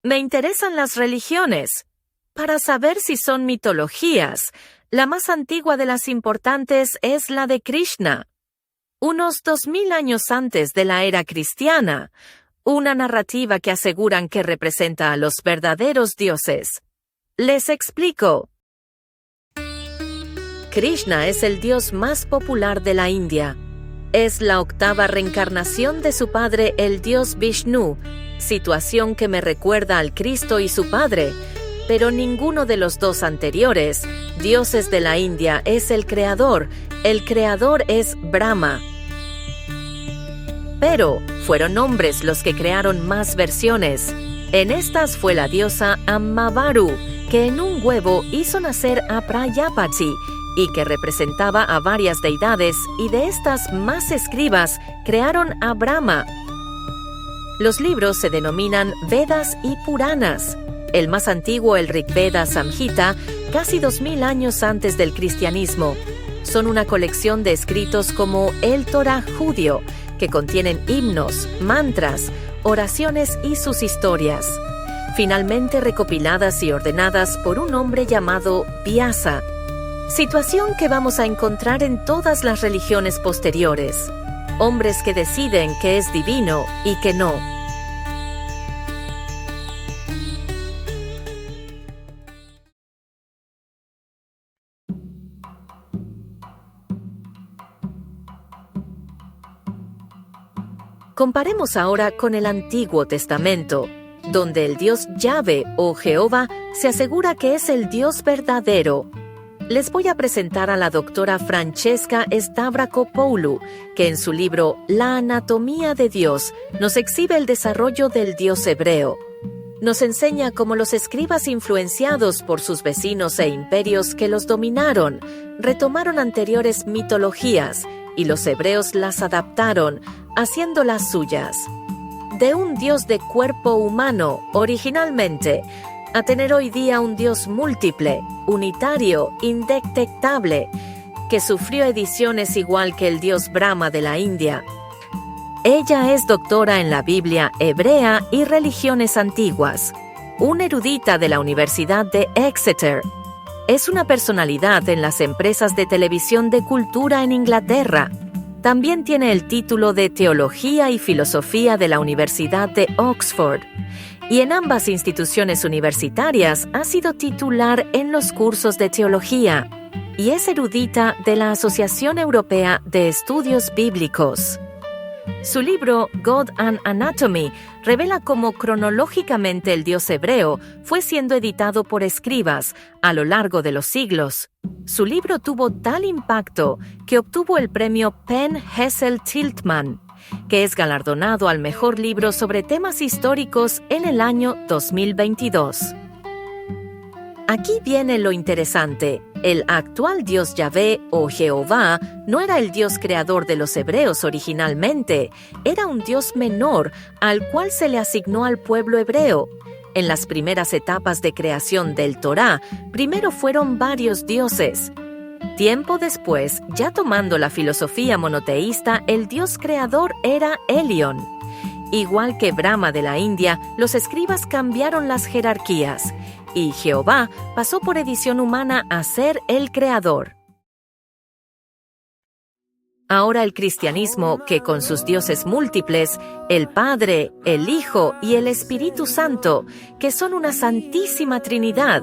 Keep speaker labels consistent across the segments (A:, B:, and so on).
A: Me interesan las religiones. Para saber si son mitologías, la más antigua de las importantes es la de Krishna. Unos 2000 años antes de la era cristiana, una narrativa que aseguran que representa a los verdaderos dioses. Les explico. Krishna es el dios más popular de la India. Es la octava reencarnación de su padre, el dios Vishnu, situación que me recuerda al Cristo y su padre, pero ninguno de los dos anteriores, dioses de la India, es el creador es Brahma. Pero fueron hombres los que crearon más versiones. En estas fue la diosa Ammavaru, que en un huevo hizo nacer a Prayapati, y que representaba a varias deidades, y de estas más escribas crearon a Brahma. Los libros se denominan Vedas y Puranas. El más antiguo, el Rigveda Samhita, casi 2000 años antes del cristianismo. Son una colección de escritos como el Torah judío, que contienen himnos, mantras, oraciones y sus historias, finalmente recopiladas y ordenadas por un hombre llamado Vyasa. Situación que vamos a encontrar en todas las religiones posteriores. Hombres que deciden qué es divino y qué no. Comparemos ahora con el Antiguo Testamento, donde el Dios Yahvé o Jehová se asegura que es el Dios verdadero. Les voy a presentar a la doctora Francesca Stavrakopoulou, que en su libro La anatomía de Dios nos exhibe el desarrollo del Dios hebreo. Nos enseña cómo los escribas influenciados por sus vecinos e imperios que los dominaron, retomaron anteriores mitologías y los hebreos las adaptaron, haciéndolas suyas. De un Dios de cuerpo humano, originalmente, a tener hoy día un Dios múltiple, unitario, indetectable, que sufrió ediciones igual que el Dios Brahma de la India. Ella es doctora en la Biblia hebrea y religiones antiguas, una erudita de la Universidad de Exeter. Es una personalidad en las empresas de televisión de cultura en Inglaterra. También tiene el título de Teología y Filosofía de la Universidad de Oxford. Y en ambas instituciones universitarias ha sido titular en los cursos de teología y es erudita de la Asociación Europea de Estudios Bíblicos. Su libro God and Anatomy revela cómo cronológicamente el Dios hebreo fue siendo editado por escribas a lo largo de los siglos. Su libro tuvo tal impacto que obtuvo el premio Penn-Hessel-Tiltman, que es galardonado al mejor libro sobre temas históricos en el año 2022. Aquí viene lo interesante. El actual Dios Yahvé o Jehová no era el Dios creador de los hebreos originalmente, era un Dios menor al cual se le asignó al pueblo hebreo. En las primeras etapas de creación del Torá, primero fueron varios dioses. Tiempo después, ya tomando la filosofía monoteísta, el Dios creador era Elión. Igual que Brahma de la India, los escribas cambiaron las jerarquías, y Jehová pasó por edición humana a ser el creador. Ahora el cristianismo, que con sus dioses múltiples, el Padre, el Hijo y el Espíritu Santo, que son una santísima Trinidad,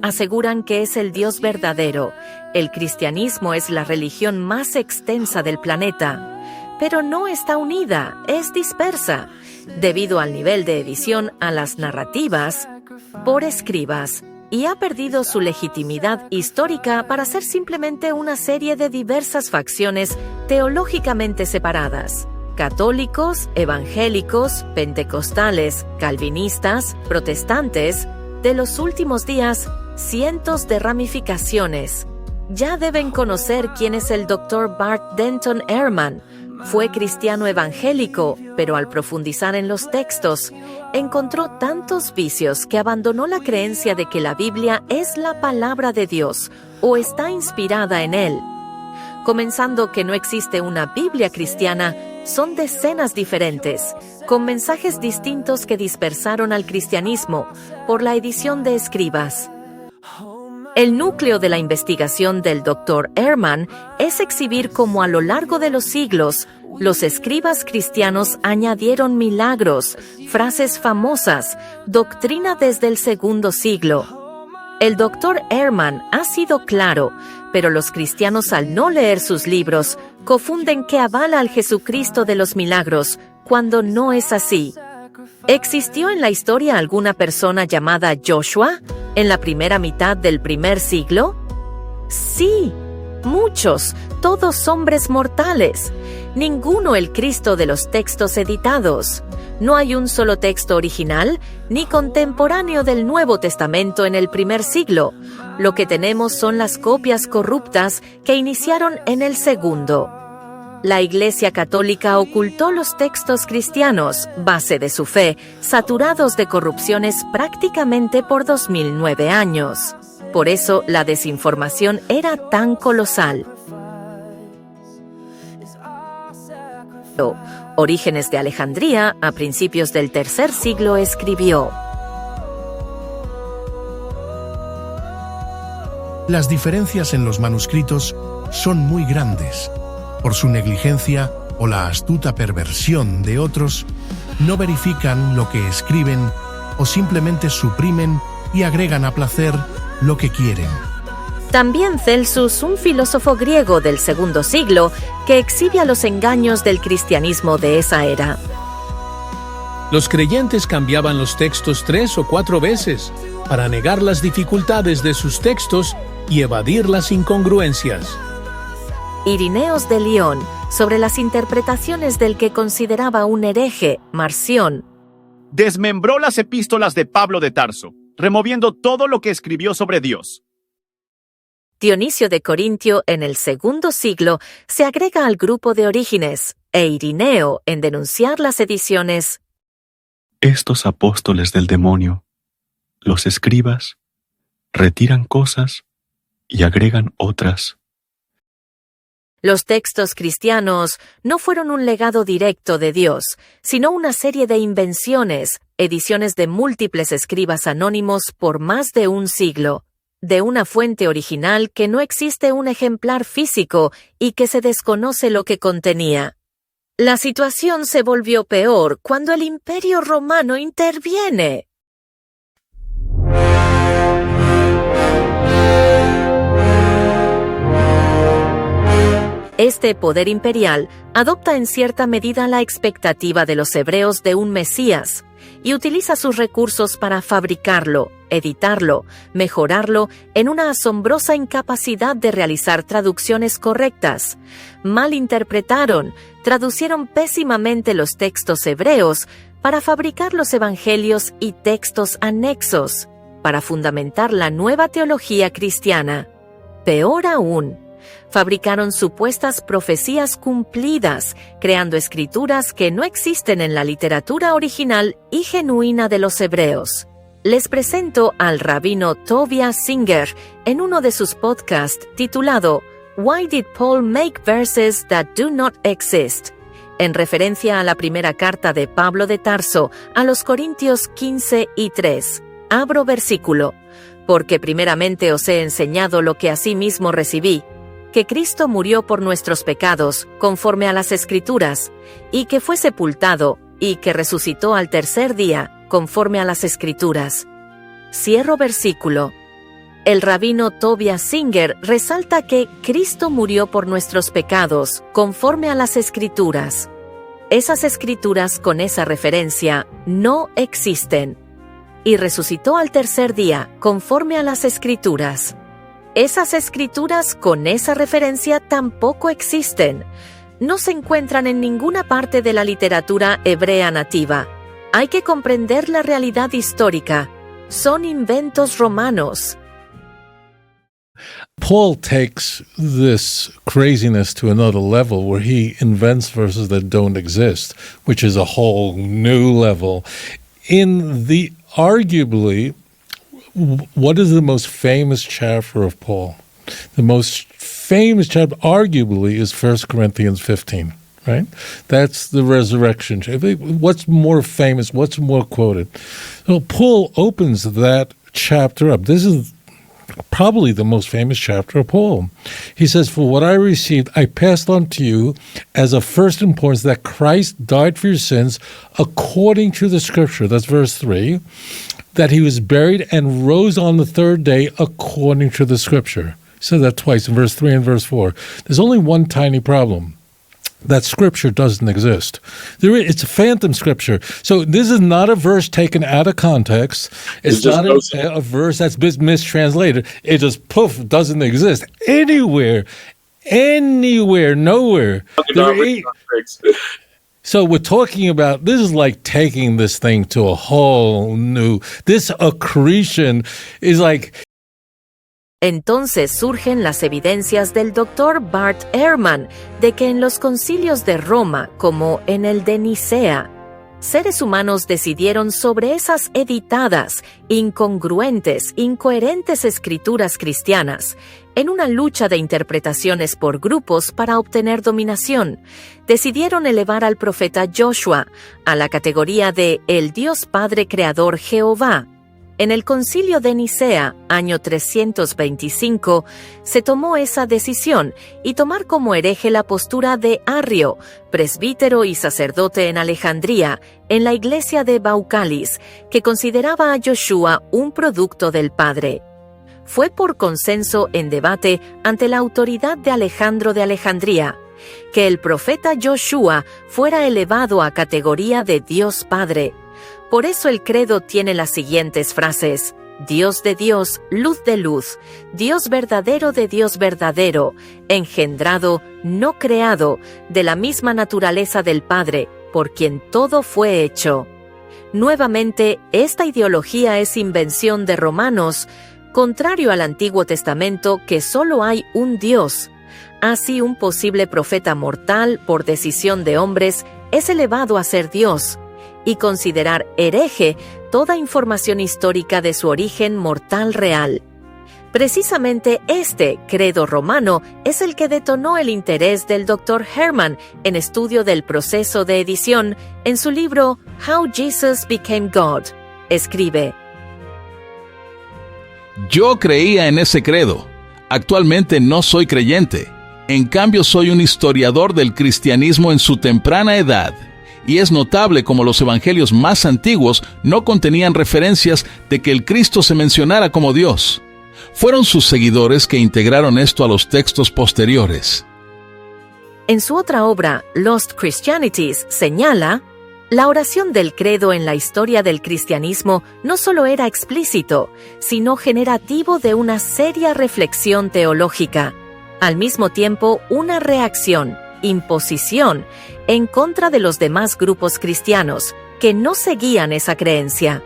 A: aseguran que es el Dios verdadero. El cristianismo es la religión más extensa del planeta, pero no está unida, es dispersa, debido al nivel de edición a las narrativas por escribas, y ha perdido su legitimidad histórica para ser simplemente una serie de diversas facciones teológicamente separadas. Católicos, evangélicos, pentecostales, calvinistas, protestantes, de los últimos días, cientos de ramificaciones. Ya deben conocer quién es el Dr. Bart Denton Ehrman. Fue cristiano evangélico, pero al profundizar en los textos, encontró tantos vicios que abandonó la creencia de que la Biblia es la palabra de Dios o está inspirada en él. Comenzando que no existe una Biblia cristiana son decenas diferentes, con mensajes distintos que dispersaron al cristianismo por la edición de escribas. El núcleo de la investigación del Dr. Ehrman es exhibir cómo a lo largo de los siglos, los escribas cristianos añadieron milagros, frases famosas, doctrina desde el segundo siglo. El Dr. Ehrman ha sido claro, pero los cristianos al no leer sus libros, confunden que avala al Jesucristo de los milagros, cuando no es así. ¿Existió en la historia alguna persona llamada Joshua en la primera mitad del primer siglo? Sí, muchos, todos hombres mortales. Ninguno el Cristo de los textos editados. No hay un solo texto original ni contemporáneo del Nuevo Testamento en el primer siglo. Lo que tenemos son las copias corruptas que iniciaron en el segundo. La Iglesia Católica ocultó los textos cristianos, base de su fe, saturados de corrupciones prácticamente por 2009 años. Por eso la desinformación era tan colosal. Orígenes de Alejandría, a principios del tercer siglo, escribió:
B: Las diferencias en los manuscritos son muy grandes. Por su negligencia o la astuta perversión de otros, no verifican lo que escriben o simplemente suprimen y agregan a placer lo que quieren.
A: También Celsus, un filósofo griego del segundo siglo, que exhibe a los engaños del cristianismo de esa era.
C: Los creyentes cambiaban los textos 3 o 4 veces para negar las dificultades de sus textos y evadir las incongruencias.
A: Ireneos de León, sobre las interpretaciones del que consideraba un hereje, Marción.
D: Desmembró las epístolas de Pablo de Tarso, removiendo todo lo que escribió sobre Dios.
A: Dionisio de Corintio, en el segundo siglo, se agrega al grupo de Orígenes, e Irineo en denunciar las ediciones.
E: Estos apóstoles del demonio, los escribas, retiran cosas y agregan otras.
A: Los textos cristianos no fueron un legado directo de Dios, sino una serie de invenciones, ediciones de múltiples escribas anónimos por más de un siglo, de una fuente original que no existe un ejemplar físico y que se desconoce lo que contenía. La situación se volvió peor cuando el Imperio Romano interviene. Este poder imperial adopta en cierta medida la expectativa de los hebreos de un Mesías y utiliza sus recursos para fabricarlo, editarlo, mejorarlo en una asombrosa incapacidad de realizar traducciones correctas. Malinterpretaron, traducieron pésimamente los textos hebreos para fabricar los evangelios y textos anexos, para fundamentar la nueva teología cristiana. Peor aún, fabricaron supuestas profecías cumplidas, creando escrituras que no existen en la literatura original y genuina de los hebreos. Les presento al rabino Tovia Singer en uno de sus podcasts titulado Why Did Paul Make Verses That Do Not Exist?, en referencia a la primera carta de Pablo de Tarso a los Corintios 15:3. Abro versículo. Porque primeramente os he enseñado lo que asimismo recibí, que Cristo murió por nuestros pecados, conforme a las Escrituras, y que fue sepultado, y que resucitó al tercer día, conforme a las Escrituras. Cierro versículo. El rabino Tovia Singer resalta que Cristo murió por nuestros pecados, conforme a las Escrituras. Esas Escrituras con esa referencia no existen. Y resucitó al tercer día, conforme a las Escrituras. Esas escrituras con esa referencia tampoco existen. No se encuentran en ninguna parte de la literatura hebrea nativa. Hay que comprender la realidad histórica. Son inventos romanos.
F: Paul takes this craziness to another level where he invents verses that don't exist, which is a whole new level. In the arguably, what is the most famous chapter of Paul? The most famous chapter, arguably, is 1 Corinthians 15, right? That's the resurrection. What's more famous? What's more quoted? So Paul opens that chapter up. This is probably the most famous chapter of Paul. He says, "For what I received, I passed on to you as of first importance, that Christ died for your sins according to the Scripture." That's verse 3. That he was buried and rose on the third day according to the Scripture. He said that twice in verse 3 and verse 4. There's only one tiny problem. That Scripture doesn't exist. It's a phantom Scripture. So this is not a verse taken out of context. It's not a verse that's mistranslated. It just, poof, doesn't exist. Anywhere, nowhere. So we're talking about, this is like taking this thing to a whole new, this accretion is like...
A: Entonces surgen las evidencias del Dr. Bart Ehrman de que en los concilios de Roma, como en el de Nicea, seres humanos decidieron sobre esas editadas, incongruentes, incoherentes escrituras cristianas, en una lucha de interpretaciones por grupos para obtener dominación. Decidieron elevar al profeta Joshua a la categoría de el Dios Padre Creador Jehová. En el concilio de Nicea, año 325, se tomó esa decisión y tomar como hereje la postura de Arrio, presbítero y sacerdote en Alejandría, en la iglesia de Baucalis, que consideraba a Joshua un producto del Padre. Fue por consenso en debate ante la autoridad de Alejandro de Alejandría, que el profeta Joshua fuera elevado a categoría de Dios Padre. Por eso el credo tiene las siguientes frases: Dios de Dios, luz de luz, Dios verdadero de Dios verdadero, engendrado, no creado, de la misma naturaleza del Padre, por quien todo fue hecho. Nuevamente, esta ideología es invención de romanos, contrario al Antiguo Testamento, que solo hay un Dios. Así, un posible profeta mortal, por decisión de hombres, es elevado a ser Dios, y considerar hereje toda información histórica de su origen mortal real. Precisamente este credo romano es el que detonó el interés del Dr. Ehrman en estudio del proceso de edición en su libro How Jesus Became God. Escribe:
G: Yo creía en ese credo. Actualmente no soy creyente. En cambio, soy un historiador del cristianismo en su temprana edad. Y es notable como los evangelios más antiguos no contenían referencias de que el Cristo se mencionara como Dios. Fueron sus seguidores que integraron esto a los textos posteriores.
A: En su otra obra, Lost Christianities, señala: la oración del credo en la historia del cristianismo no solo era explícito, sino generativo de una seria reflexión teológica. Al mismo tiempo, una reacción, imposición, en contra de los demás grupos cristianos que no seguían esa creencia.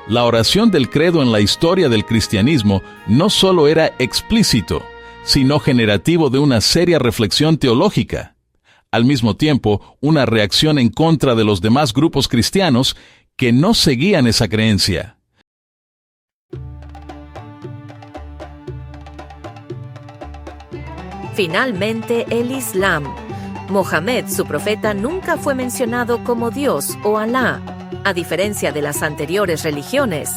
G: La oración del credo en la historia del cristianismo no solo era explícito, sino generativo de una seria reflexión teológica. Al mismo tiempo, una reacción en contra de los demás grupos cristianos que no seguían esa creencia.
A: Finalmente, el Islam. Mohammed, su profeta, nunca fue mencionado como Dios o Alá, a diferencia de las anteriores religiones.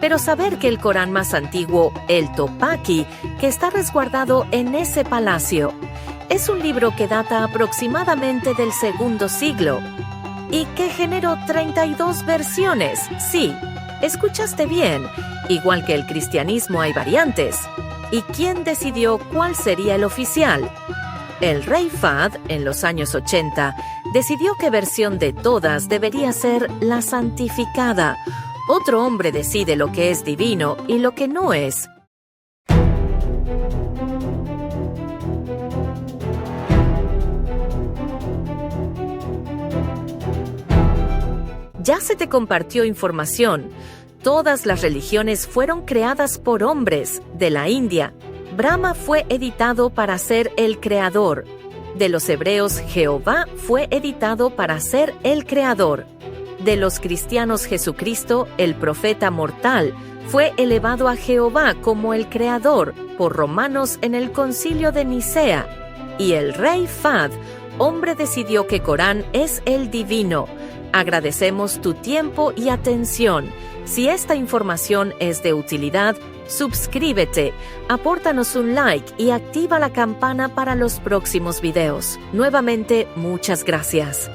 A: Pero saber que el Corán más antiguo, el Topaki, que está resguardado en ese palacio, es un libro que data aproximadamente del segundo siglo y que generó 32 versiones. Sí, escuchaste bien, igual que el cristianismo hay variantes. ¿Y quién decidió cuál sería el oficial? El rey Fahd, en los años 80, decidió qué versión de todas debería ser la santificada. Otro hombre decide lo que es divino y lo que no es. Ya se te compartió información. Todas las religiones fueron creadas por hombres de la India. Brahma fue editado para ser el creador. De los hebreos, Jehová fue editado para ser el creador. De los cristianos, Jesucristo, el profeta mortal, fue elevado a Jehová como el creador por romanos en el concilio de Nicea. Y el rey Fahd, hombre decidió que Corán es el divino. Agradecemos tu tiempo y atención. Si esta información es de utilidad, suscríbete, apórtanos un like y activa la campana para los próximos videos. Nuevamente, muchas gracias.